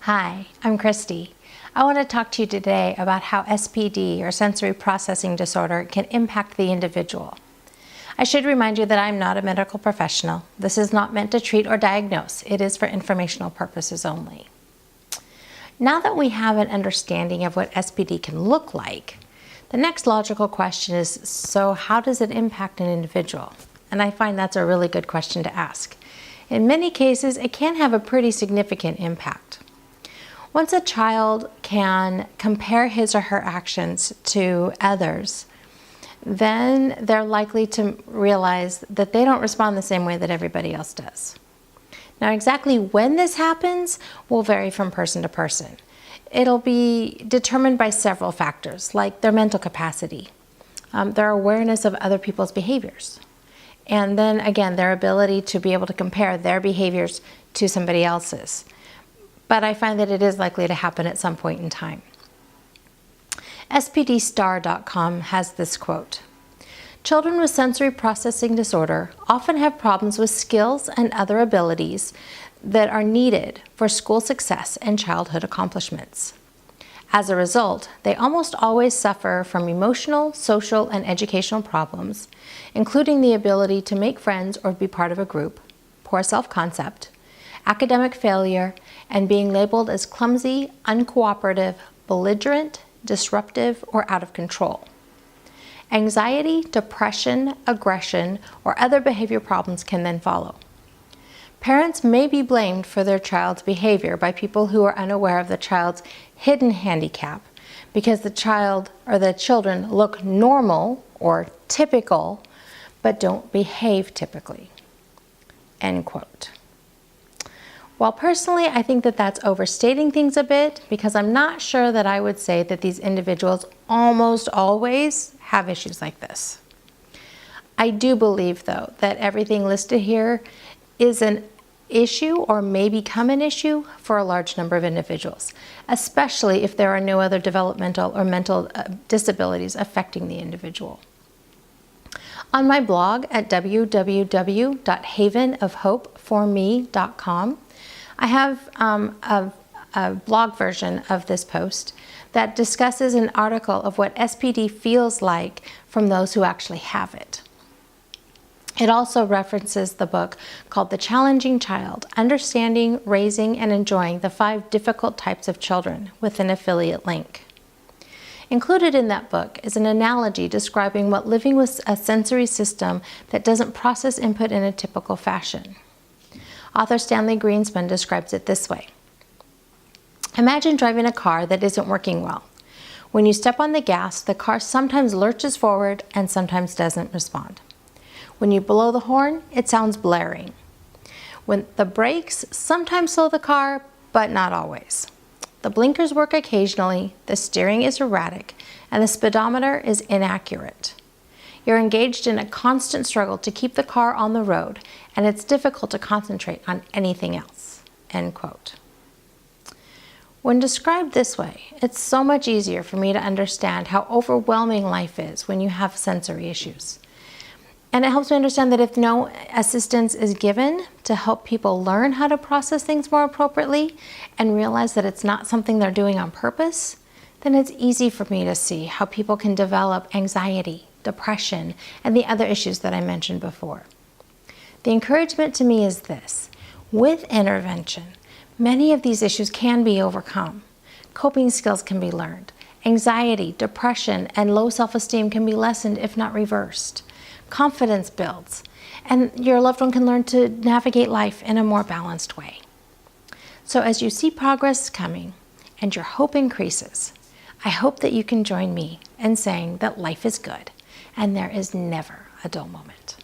Hi, I'm Christy. I want to talk to you today about how SPD, or sensory processing disorder, can impact the individual. I should remind you that I'm not a medical professional. This is not meant to treat or diagnose. It is for informational purposes only. Now that we have an understanding of what SPD can look like, the next logical question is, so how does it impact an individual? And I find that's a really good question to ask. In many cases, it can have a pretty significant impact. Once a child can compare his or her actions to others, then they're likely to realize that they don't respond the same way that everybody else does. Now, exactly when this happens will vary from person to person. It'll be determined by several factors, like their mental capacity, their awareness of other people's behaviors, and then again, their ability to be able to compare their behaviors to somebody else's. But I find that it is likely to happen at some point in time. SPDstar.com has this quote: "Children with sensory processing disorder often have problems with skills and other abilities that are needed for school success and childhood accomplishments. As a result, they almost always suffer from emotional, social, and educational problems, including the ability to make friends or be part of a group, poor self-concept, academic failure, and being labeled as clumsy, uncooperative, belligerent, disruptive, or out of control. Anxiety, depression, aggression, or other behavior problems can then follow. Parents may be blamed for their child's behavior by people who are unaware of the child's hidden handicap because the child or the children look normal or typical but don't behave typically." End quote. While personally I think that that's overstating things a bit, because I'm not sure that I would say that these individuals almost always have issues like this. I do believe, though, that everything listed here is an issue or may become an issue for a large number of individuals, especially if there are no other developmental or mental disabilities affecting the individual. On my blog at www.havenofhopeforme.com, I have a blog version of this post that discusses an article of what SPD feels like from those who actually have it. It also references the book called The Challenging Child: Understanding, Raising, and Enjoying the 5 Difficult Types of Children, with an affiliate link. Included in that book is an analogy describing what living with a sensory system that doesn't process input in a typical fashion. Author Stanley Greenspan describes it this way: "Imagine driving a car that isn't working well. When you step on the gas, the car sometimes lurches forward and sometimes doesn't respond. When you blow the horn, it sounds blaring. When the brakes sometimes slow the car, but not always. The blinkers work occasionally, the steering is erratic, and the speedometer is inaccurate. You're engaged in a constant struggle to keep the car on the road, and it's difficult to concentrate on anything else." End quote. When described this way, it's so much easier for me to understand how overwhelming life is when you have sensory issues. And it helps me understand that if no assistance is given to help people learn how to process things more appropriately and realize that it's not something they're doing on purpose, then it's easy for me to see how people can develop anxiety, depression, and the other issues that I mentioned before. The encouragement to me is this: with intervention, many of these issues can be overcome. Coping skills can be learned. Anxiety, depression, and low self-esteem can be lessened, if not reversed. Confidence builds, and your loved one can learn to navigate life in a more balanced way. So as you see progress coming and your hope increases, I hope that you can join me in saying that life is good and there is never a dull moment.